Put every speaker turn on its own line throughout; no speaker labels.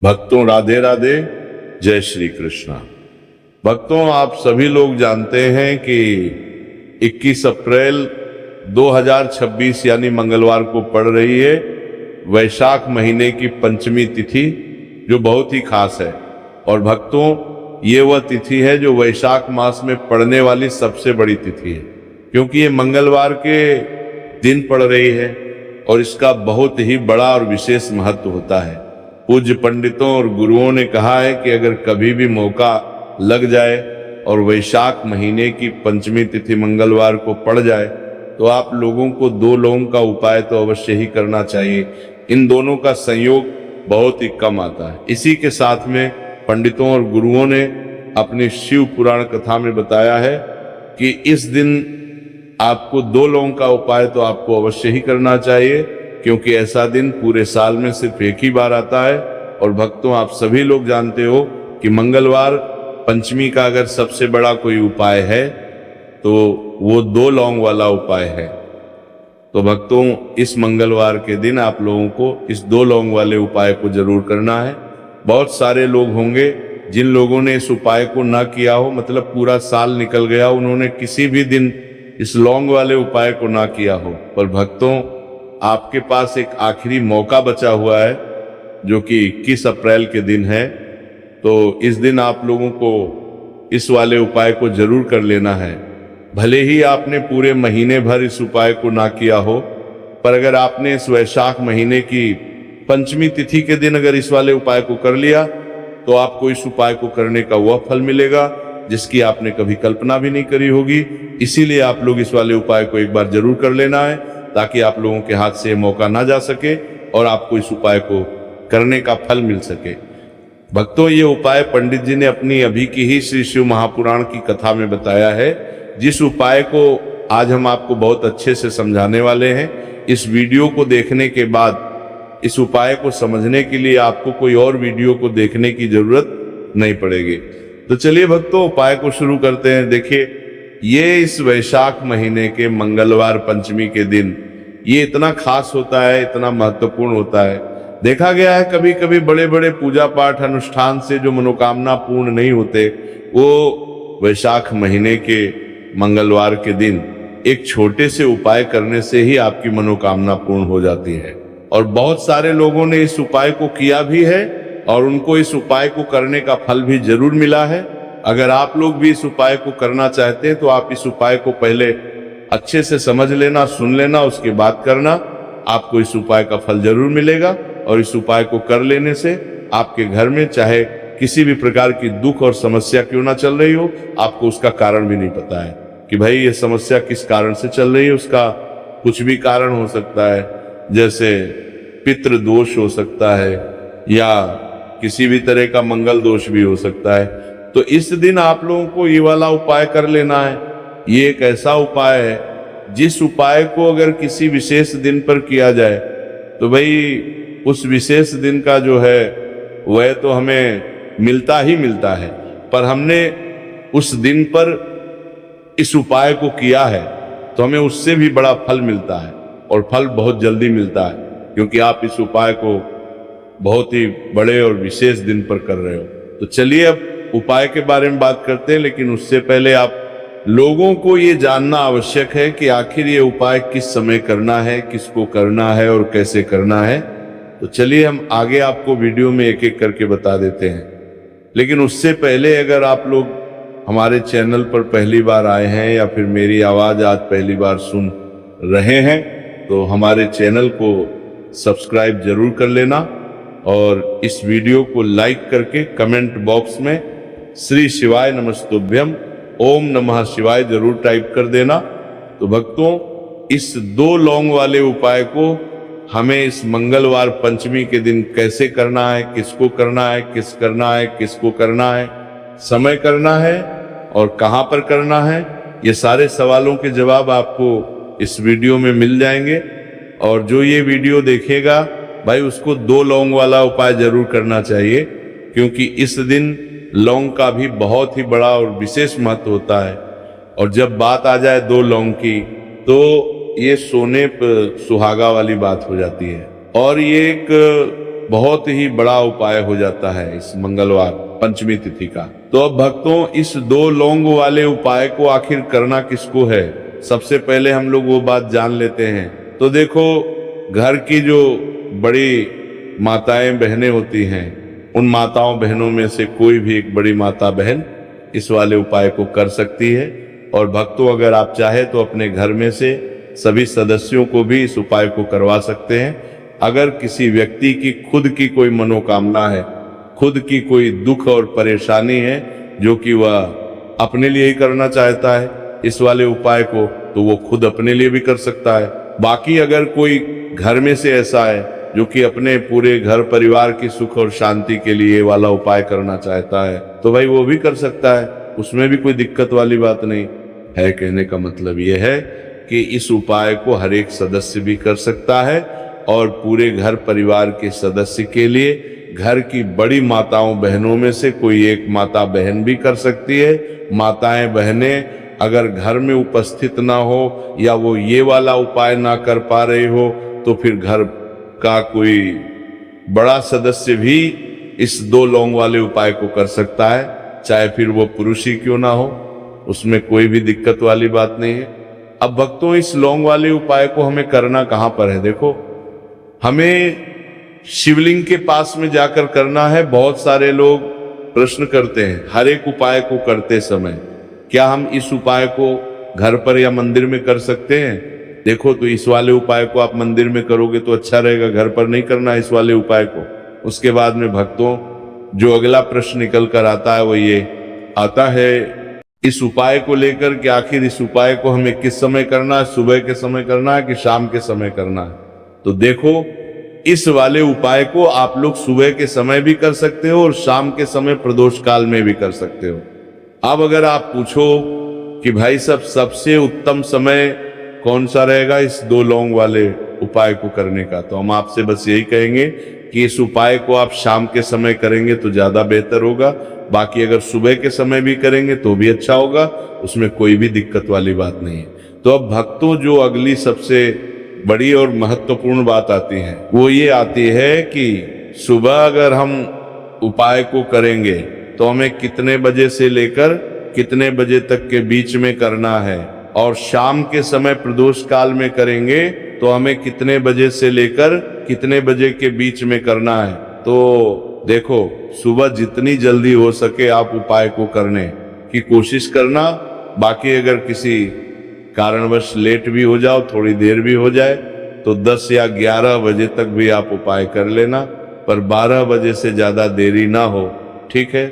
भक्तों राधे राधे, जय श्री कृष्णा। भक्तों, आप सभी लोग जानते हैं कि 21 अप्रैल 2026 यानी मंगलवार को पड़ रही है वैशाख महीने की पंचमी तिथि, जो बहुत ही खास है। और भक्तों, ये वह तिथि है जो वैशाख मास में पड़ने वाली सबसे बड़ी तिथि है, क्योंकि ये मंगलवार के दिन पड़ रही है और इसका बहुत ही बड़ा और विशेष महत्व होता है। पूज्य पंडितों और गुरुओं ने कहा है कि अगर कभी भी मौका लग जाए और वैशाख महीने की पंचमी तिथि मंगलवार को पड़ जाए तो आप लोगों को 2 लौंग का उपाय तो अवश्य ही करना चाहिए। इन दोनों का संयोग बहुत ही कम आता है। इसी के साथ में पंडितों और गुरुओं ने अपनी शिव पुराण कथा में बताया है कि इस दिन आपको 2 लौंग का उपाय तो आपको अवश्य ही करना चाहिए, क्योंकि ऐसा दिन पूरे साल में सिर्फ एक ही बार आता है। और भक्तों, आप सभी लोग जानते हो कि मंगलवार पंचमी का अगर सबसे बड़ा कोई उपाय है तो वो 2 लौंग वाला उपाय है। तो भक्तों, इस मंगलवार के दिन आप लोगों को इस 2 लौंग वाले उपाय को जरूर करना है। बहुत सारे लोग होंगे जिन लोगों ने इस उपाय को ना किया हो, मतलब पूरा साल निकल गया, उन्होंने किसी भी दिन इस लौंग वाले उपाय को ना किया हो। पर भक्तों, आपके पास एक आखिरी मौका बचा हुआ है जो कि 21 अप्रैल के दिन है। तो इस दिन आप लोगों को इस वाले उपाय को जरूर कर लेना है। भले ही आपने पूरे महीने भर इस उपाय को ना किया हो, पर अगर आपने इस वैशाख महीने की पंचमी तिथि के दिन अगर इस वाले उपाय को कर लिया तो आपको इस उपाय को करने का वह फल मिलेगा जिसकी आपने कभी कल्पना भी नहीं करी होगी। इसीलिए आप लोग इस वाले उपाय को एक बार जरूर कर लेना है, ताकि आप लोगों के हाथ से मौका ना जा सके और आपको इस उपाय को करने का फल मिल सके। भक्तों, ये उपाय पंडित जी ने अपनी अभी की ही श्री शिव महापुराण की कथा में बताया है, जिस उपाय को आज हम आपको बहुत अच्छे से समझाने वाले हैं। इस वीडियो को देखने के बाद इस उपाय को समझने के लिए आपको कोई और वीडियो को देखने की जरूरत नहीं पड़ेगी। तो चलिए भक्तों, उपाय को शुरू करते हैं। देखिए, ये इस वैशाख महीने के मंगलवार पंचमी के दिन ये इतना खास होता है, इतना महत्वपूर्ण होता है। देखा गया है कभी कभी बड़े बड़े पूजा पाठ अनुष्ठान से जो मनोकामना पूर्ण नहीं होते, वो वैशाख महीने के मंगलवार के दिन एक छोटे से उपाय करने से ही आपकी मनोकामना पूर्ण हो जाती है। और बहुत सारे लोगों ने इस उपाय को किया भी है और उनको इस उपाय को करने का फल भी जरूर मिला है। अगर आप लोग भी इस उपाय को करना चाहते हैं तो आप इस उपाय को पहले अच्छे से समझ लेना, सुन लेना, उसके बाद करना। आपको इस उपाय का फल जरूर मिलेगा। और इस उपाय को कर लेने से आपके घर में चाहे किसी भी प्रकार की दुख और समस्या क्यों ना चल रही हो, आपको उसका कारण भी नहीं पता है कि भाई ये समस्या किस कारण से चल रही है। उसका कुछ भी कारण हो सकता है, जैसे पितृ दोष हो सकता है या किसी भी तरह का मंगल दोष भी हो सकता है। तो इस दिन आप लोगों को ये वाला उपाय कर लेना है। ये एक ऐसा उपाय है जिस उपाय को अगर किसी विशेष दिन पर किया जाए तो भाई उस विशेष दिन का जो है वह तो हमें मिलता ही मिलता है, पर हमने उस दिन पर इस उपाय को किया है तो हमें उससे भी बड़ा फल मिलता है, और फल बहुत जल्दी मिलता है, क्योंकि आप इस उपाय को बहुत ही बड़े और विशेष दिन पर कर रहे हो। तो चलिए अब उपाय के बारे में बात करते हैं, लेकिन उससे पहले आप लोगों को ये जानना आवश्यक है कि आखिर ये उपाय किस समय करना है, किसको करना है और कैसे करना है। तो चलिए हम आगे आपको वीडियो में एक एक करके बता देते हैं। लेकिन उससे पहले अगर आप लोग हमारे चैनल पर पहली बार आए हैं या फिर मेरी आवाज़ आज पहली बार सुन रहे हैं तो हमारे चैनल को सब्सक्राइब जरूर कर लेना और इस वीडियो को लाइक करके कमेंट बॉक्स में श्री शिवाय नमस्तुभ्यम ओम नमः शिवाय जरूर टाइप कर देना। तो भक्तों, इस 2 लौंग वाले उपाय को हमें इस मंगलवार पंचमी के दिन कैसे करना है, किसको करना है, किस करना है, किसको करना है, समय करना है और कहां पर करना है, ये सारे सवालों के जवाब आपको इस वीडियो में मिल जाएंगे। और जो ये वीडियो देखेगा भाई, उसको 2 लौंग वाला उपाय जरूर करना चाहिए, क्योंकि इस दिन लौंग का भी बहुत ही बड़ा और विशेष महत्व होता है। और जब बात आ जाए 2 लौंग की तो ये सोने पर सुहागा वाली बात हो जाती है। और ये एक बहुत ही बड़ा उपाय हो जाता है इस मंगलवार पंचमी तिथि का। तो अब भक्तों, इस 2 लौंग वाले उपाय को आखिर करना किसको है, सबसे पहले हम लोग वो बात जान लेते हैं। तो देखो, घर की जो बड़ी माताएं बहनें होती हैं, उन माताओं बहनों में से कोई भी एक बड़ी माता बहन इस वाले उपाय को कर सकती है। और भक्तों, अगर आप चाहे तो अपने घर में से सभी सदस्यों को भी इस उपाय को करवा सकते हैं। अगर किसी व्यक्ति की खुद की कोई मनोकामना है, खुद की कोई दुख और परेशानी है जो कि वह अपने लिए ही करना चाहता है इस वाले उपाय को, तो वो खुद अपने लिए भी कर सकता है। बाकी अगर कोई घर में से ऐसा है जो कि अपने पूरे घर परिवार की सुख और शांति के लिए ये वाला उपाय करना चाहता है, तो भाई वो भी कर सकता है, उसमें भी कोई दिक्कत वाली बात नहीं है। कहने का मतलब ये है कि इस उपाय को हर एक सदस्य भी कर सकता है और पूरे घर परिवार के सदस्य के लिए घर की बड़ी माताओं बहनों में से कोई एक माता बहन भी कर सकती है। माताएं बहनें अगर घर में उपस्थित ना हो या वो ये वाला उपाय ना कर पा रहे हो, तो फिर घर का कोई बड़ा सदस्य भी इस 2 लौंग वाले उपाय को कर सकता है, चाहे फिर वो पुरुष ही क्यों ना हो, उसमें कोई भी दिक्कत वाली बात नहीं है। अब भक्तों, इस लौंग वाले उपाय को हमें करना कहां पर है? देखो, हमें शिवलिंग के पास में जाकर करना है। बहुत सारे लोग प्रश्न करते हैं हर एक उपाय को करते समय, क्या हम इस उपाय को घर पर या मंदिर में कर सकते हैं? देखो, तो इस वाले उपाय को आप मंदिर में करोगे तो अच्छा रहेगा, घर पर नहीं करना इस वाले उपाय को। उसके बाद में भक्तों, जो अगला प्रश्न निकल कर आता है वो ये आता है इस उपाय को लेकर कि आखिर इस उपाय को हमें किस समय करना है, सुबह के समय करना है कि शाम के समय करना है? तो देखो, इस वाले उपाय को आप लोग सुबह के समय भी कर सकते हो और शाम के समय प्रदोष काल में भी कर सकते हो। अब अगर आप पूछो कि भाई साहब सबसे उत्तम समय कौन सा रहेगा इस 2 लौंग वाले उपाय को करने का, तो हम आपसे बस यही कहेंगे कि इस उपाय को आप शाम के समय करेंगे तो ज्यादा बेहतर होगा। बाकी अगर सुबह के समय भी करेंगे तो भी अच्छा होगा, उसमें कोई भी दिक्कत वाली बात नहीं है। तो अब भक्तों, जो अगली सबसे बड़ी और महत्वपूर्ण बात आती है वो ये आती है कि सुबह अगर हम उपाय को करेंगे तो हमें कितने बजे से लेकर कितने बजे तक के बीच में करना है, और शाम के समय प्रदोष काल में करेंगे तो हमें कितने बजे से लेकर कितने बजे के बीच में करना है। तो देखो, सुबह जितनी जल्दी हो सके आप उपाय को करने की कोशिश करना। बाकी अगर किसी कारणवश लेट भी हो जाओ, थोड़ी देर भी हो जाए, तो 10 या 11 बजे तक भी आप उपाय कर लेना, पर 12 बजे से ज्यादा देरी ना हो, ठीक है?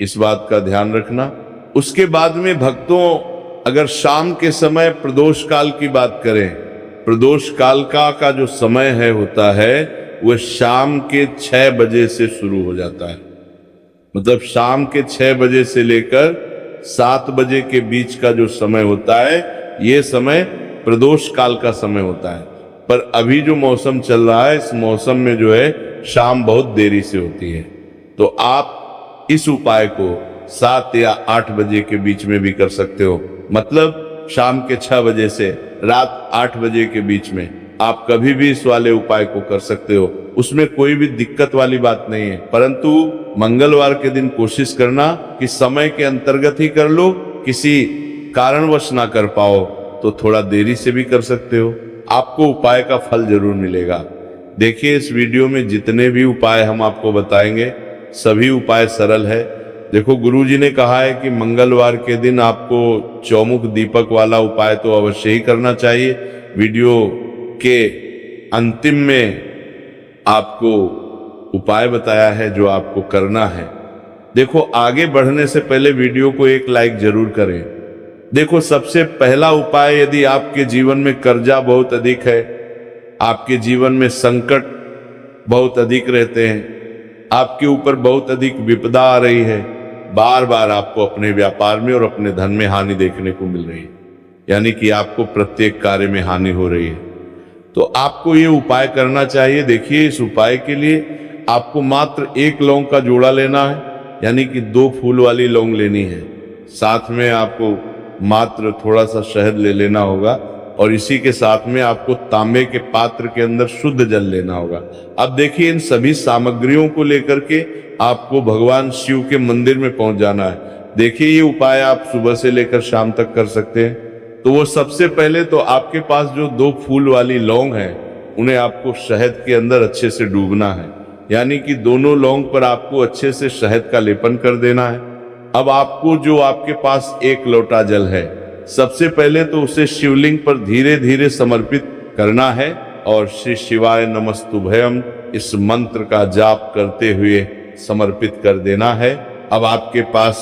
इस बात का ध्यान रखना। उसके बाद में भक्तों, अगर शाम के समय प्रदोष काल की बात करें, प्रदोष काल का जो समय है होता है वह शाम के 6 बजे से शुरू हो जाता है। मतलब शाम के 6 बजे से लेकर 7 बजे के बीच का जो समय होता है, ये समय प्रदोष काल का समय होता है। पर अभी जो मौसम चल रहा है, इस मौसम में जो है शाम बहुत देरी से होती है। तो आप इस उपाय को 7 या 8 बजे के बीच में भी कर सकते हो। मतलब शाम के 6 बजे से रात 8 बजे के बीच में आप कभी भी इस वाले उपाय को कर सकते हो, उसमें कोई भी दिक्कत वाली बात नहीं है। परंतु मंगलवार के दिन कोशिश करना कि समय के अंतर्गत ही कर लो, किसी कारणवश ना कर पाओ तो थोड़ा देरी से भी कर सकते हो, आपको उपाय का फल जरूर मिलेगा। देखिए, इस वीडियो में जितने भी उपाय हम आपको बताएंगे सभी उपाय सरल है। देखो, गुरुजी ने कहा है कि मंगलवार के दिन आपको चौमुख दीपक वाला उपाय तो अवश्य ही करना चाहिए। वीडियो के अंतिम में आपको उपाय बताया है जो आपको करना है। देखो, आगे बढ़ने से पहले वीडियो को एक लाइक जरूर करें। देखो, सबसे पहला उपाय, यदि आपके जीवन में कर्जा बहुत अधिक है, आपके जीवन में संकट बहुत अधिक रहते हैं, आपके ऊपर बहुत अधिक विपदा आ रही है, बार बार आपको अपने व्यापार में और अपने धन में हानि देखने को मिल रही है, यानी कि आपको प्रत्येक कार्य में हानि हो रही है, तो आपको ये उपाय करना चाहिए। देखिए, इस उपाय के लिए आपको मात्र 1 लौंग का जोड़ा लेना है, यानी कि 2 फूल वाली लौंग लेनी है। साथ में आपको मात्र थोड़ा सा शहद ले लेना होगा, और इसी के साथ में आपको तांबे के पात्र के अंदर शुद्ध जल लेना होगा। अब देखिए, इन सभी सामग्रियों को लेकर के आपको भगवान शिव के मंदिर में पहुंच जाना है। देखिए, ये उपाय आप सुबह से लेकर शाम तक कर सकते हैं। तो वो सबसे पहले तो आपके पास जो 2 फूल वाली लौंग है, उन्हें आपको शहद के अंदर अच्छे से डूबना है, यानी कि दोनों लौंग पर आपको अच्छे से शहद का लेपन कर देना है। अब आपको जो आपके पास 1 लोटा जल है, सबसे पहले तो उसे शिवलिंग पर धीरे धीरे समर्पित करना है और श्री शिवाय नमस्तुभयम इस मंत्र का जाप करते हुए समर्पित कर देना है। अब आपके पास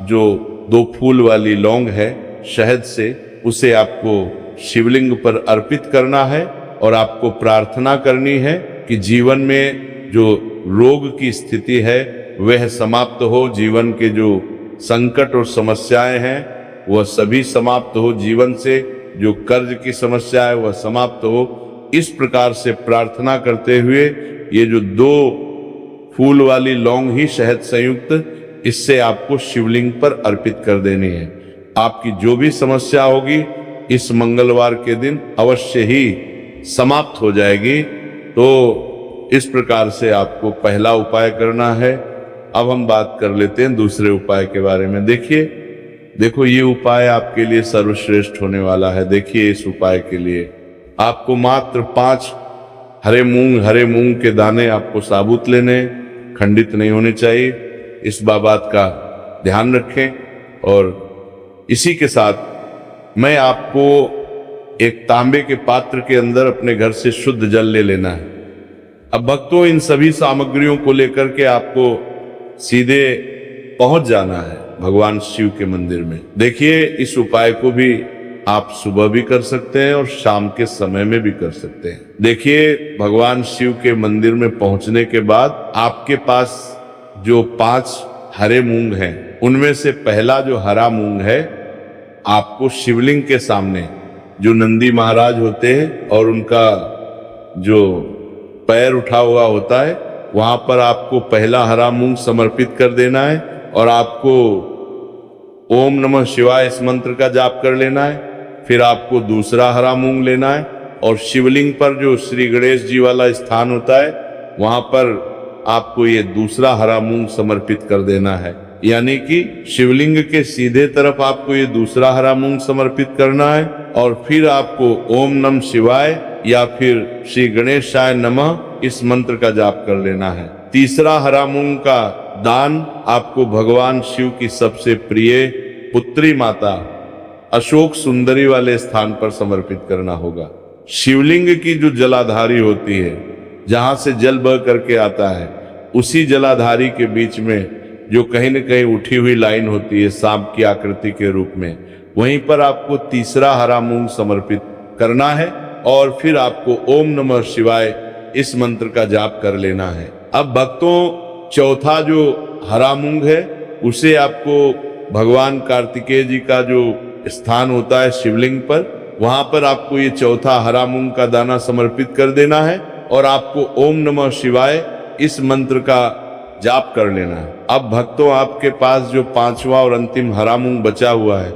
जो 2 फूल वाली लौंग है शहद से, उसे आपको शिवलिंग पर अर्पित करना है और आपको प्रार्थना करनी है कि जीवन में जो रोग की स्थिति है वह समाप्त हो, जीवन के जो संकट और समस्याएं हैं वह सभी समाप्त हो, जीवन से जो कर्ज की समस्या है वह समाप्त हो। इस प्रकार से प्रार्थना करते हुए ये जो 2 फूल वाली लौंग ही शहद संयुक्त, इससे आपको शिवलिंग पर अर्पित कर देनी है। आपकी जो भी समस्या होगी इस मंगलवार के दिन अवश्य ही समाप्त हो जाएगी। तो इस प्रकार से आपको पहला उपाय करना है। अब हम बात कर लेते हैं दूसरे उपाय के बारे में। देखो, ये उपाय आपके लिए सर्वश्रेष्ठ होने वाला है। देखिए, इस उपाय के लिए आपको मात्र 5 हरे मूंग के दाने आपको साबुत लेने, खंडित नहीं होने चाहिए। इस बात का ध्यान रखें। और इसी के साथ मैं आपको एक तांबे के पात्र के अंदर अपने घर से शुद्ध जल ले लेना है। अब भक्तों, इन सभी सामग्रियों को लेकर के आपको सीधे पहुंच जाना है भगवान शिव के मंदिर में। देखिए, इस उपाय को भी आप सुबह भी कर सकते हैं और शाम के समय में भी कर सकते हैं। देखिए, भगवान शिव के मंदिर में पहुंचने के बाद आपके पास जो 5 हरे मूंग हैं, उनमें से पहला जो हरा मूंग है आपको शिवलिंग के सामने, जो नंदी महाराज होते हैं और उनका जो पैर उठा हुआ होता है, वहां पर आपको पहला हरा मूंग समर्पित कर देना है और आपको ओम नमः शिवाय इस मंत्र का जाप कर लेना है। फिर आपको दूसरा हरा मूंग लेना है और शिवलिंग पर जो श्री गणेश जी वाला स्थान होता है वहां पर आपको ये दूसरा हरा मूंग समर्पित कर देना है। यानी कि शिवलिंग के सीधे तरफ आपको ये दूसरा हरा मूंग समर्पित करना है और फिर आपको ओम नमः शिवाय या फिर श्री गणेशाय नमः इस मंत्र का जाप कर लेना है। तीसरा हरा मूंग का दान आपको भगवान शिव की सबसे प्रिय पुत्री माता अशोक सुंदरी वाले स्थान पर समर्पित करना होगा। शिवलिंग की जो जलाधारी होती है, जहां से जल बह करके आता है, उसी जलाधारी के बीच में जो कहीं न कहीं उठी हुई लाइन होती है सांप की आकृति के रूप में, वहीं पर आपको तीसरा हरा मूंग समर्पित करना है और फिर आपको ओम नमः शिवाय इस मंत्र का जाप कर लेना है। अब भक्तों, चौथा जो हरा मूंग है उसे आपको भगवान कार्तिकेय जी का जो स्थान होता है शिवलिंग पर, वहां पर आपको ये चौथा हरा मूंग का दाना समर्पित कर देना है और आपको ओम नमः शिवाय इस मंत्र का जाप कर लेना है। अब भक्तों, आपके पास जो 5वां और अंतिम हरा मूंग बचा हुआ है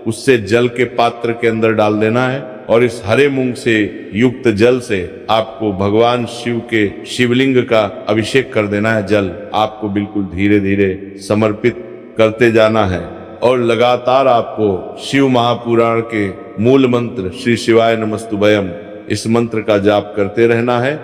उससे जल के पात्र के अंदर डाल देना है और इस हरे मूंग से युक्त जल से आपको भगवान शिव के शिवलिंग का अभिषेक कर देना है। जल आपको बिल्कुल धीरे धीरे समर्पित करते जाना है और लगातार आपको शिव महापुराण के मूल मंत्र श्री शिवाय नमस्तुभयम इस मंत्र का जाप करते रहना है।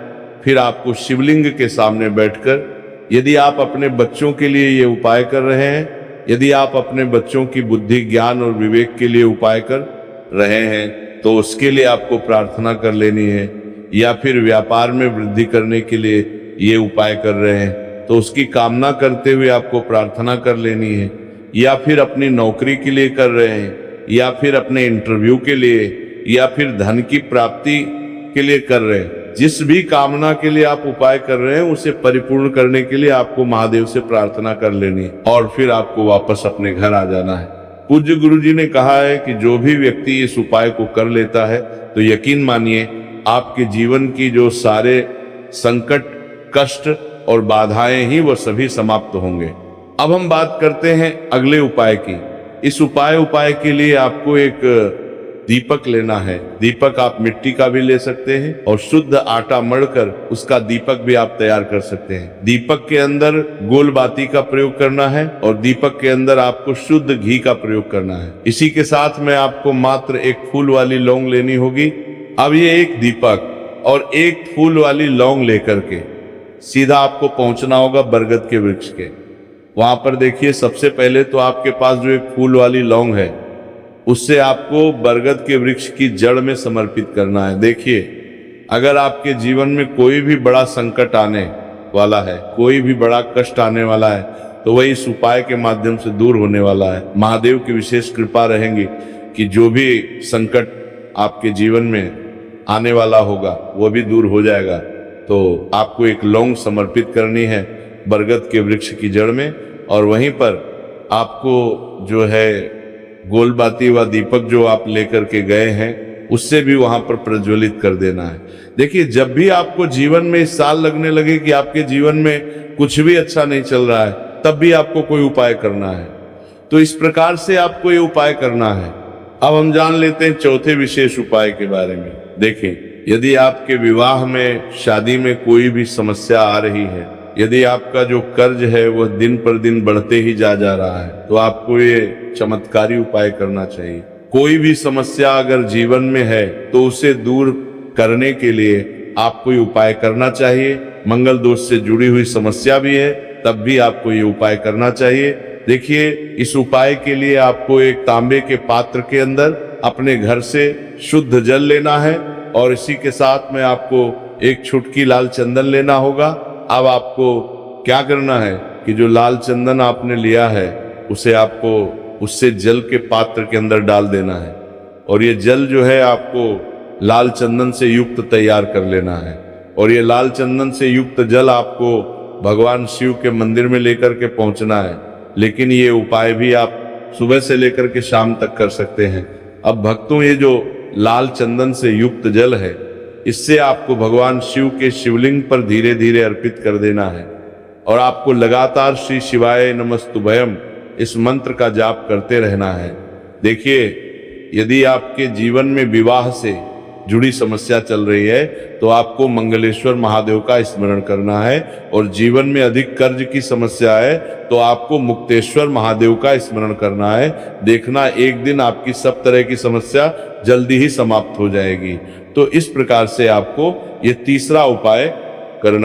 फिर आपको शिवलिंग के सामने बैठकर, यदि आप अपने बच्चों के लिए ये उपाय कर रहे हैं, यदि आप अपने बच्चों की बुद्धि, ज्ञान और विवेक के लिए उपाय कर रहे हैं, तो उसके लिए आपको प्रार्थना कर लेनी है। या फिर व्यापार में वृद्धि करने के लिए ये उपाय कर रहे हैं तो उसकी कामना करते हुए आपको प्रार्थना कर लेनी है। या फिर अपनी नौकरी के लिए कर रहे हैं, या फिर अपने इंटरव्यू के लिए, या फिर धन की प्राप्ति के लिए कर रहे हैं, जिस भी कामना के लिए आप उपाय कर रहे हैं उसे परिपूर्ण करने के लिए आपको महादेव से प्रार्थना कर लेनी है और फिर आपको वापस अपने घर आ जाना है। पूज्य गुरु जी ने कहा है कि जो भी व्यक्ति इस उपाय को कर लेता है तो यकीन मानिए आपके जीवन की जो सारे संकट, कष्ट और बाधाएं ही वो सभी समाप्त होंगे। अब हम बात करते हैं अगले उपाय की। इस उपाय के लिए आपको एक दीपक लेना है। दीपक आप मिट्टी का भी ले सकते हैं और शुद्ध आटा मढ़कर उसका दीपक भी आप तैयार कर सकते हैं। दीपक के अंदर गोल बाती का प्रयोग करना है और दीपक के अंदर आपको शुद्ध घी का प्रयोग करना है। इसी के साथ में आपको मात्र एक फूल वाली लौंग लेनी होगी। अब ये एक दीपक और एक फूल वाली लौंग लेकर के सीधा आपको पहुंचना होगा बरगद के वृक्ष के। वहां पर देखिए, सबसे पहले तो आपके पास जो एक फूल वाली लौंग है उससे आपको बरगद के वृक्ष की जड़ में समर्पित करना है। देखिए, अगर आपके जीवन में कोई भी बड़ा संकट आने वाला है, कोई भी बड़ा कष्ट आने वाला है, तो वही इस उपाय के माध्यम से दूर होने वाला है। महादेव की विशेष कृपा रहेंगी कि जो भी संकट आपके जीवन में आने वाला होगा वो भी दूर हो जाएगा। तो आपको एक लौंग समर्पित करनी है बरगद के वृक्ष की जड़ में, और वहीं पर आपको जो है गोलबाती व दीपक जो आप लेकर के गए हैं उससे भी वहां पर प्रज्वलित कर देना है। देखिए, जब भी आपको जीवन में इस साल लगने लगे कि आपके जीवन में कुछ भी अच्छा नहीं चल रहा है, तब भी आपको कोई उपाय करना है। तो इस प्रकार से आपको ये उपाय करना है। अब हम जान लेते हैं चौथे विशेष उपाय के बारे में। देखिए, यदि आपके विवाह में, शादी में कोई भी समस्या आ रही है, यदि आपका जो कर्ज है वह दिन पर दिन बढ़ते ही जा रहा है, तो आपको ये चमत्कारी उपाय करना चाहिए। कोई भी समस्या अगर जीवन में है तो उसे दूर करने के लिए आपको ये उपाय करना चाहिए। मंगल दोष से जुड़ी हुई समस्या भी है तब भी आपको ये उपाय करना चाहिए। देखिए, इस उपाय के लिए आपको एक तांबे के पात्र के अंदर अपने घर से शुद्ध जल लेना है और इसी के साथ में आपको एक छुटकी लाल चंदन लेना होगा। अब आपको क्या करना है कि जो लाल चंदन आपने लिया है उसे आपको उससे जल के पात्र के अंदर डाल देना है, और ये जल जो है आपको लाल चंदन से युक्त तैयार कर लेना है। और ये लाल चंदन से युक्त जल आपको भगवान शिव के मंदिर में लेकर के पहुंचना है। लेकिन ये उपाय भी आप सुबह से लेकर के शाम तक कर सकते हैं। अब भक्तों, ये जो लाल चंदन से युक्त जल है, इससे आपको भगवान शिव के शिवलिंग पर धीरे धीरे अर्पित कर देना है और आपको लगातार श्री शिवाय नमस्तुभयम इस मंत्र का जाप करते रहना है। देखिए, यदि आपके जीवन में विवाह से जुड़ी समस्या चल रही है तो आपको मंगलेश्वर महादेव का स्मरण करना है, और जीवन में अधिक कर्ज की समस्या है तो आपको मुक्तेश्वर महादेव का स्मरण करना है। देखना, एक दिन आपकी सब तरह की समस्या जल्दी ही समाप्त हो जाएगी। तो इस प्रकार से आपको ये तीसरा उपाय करना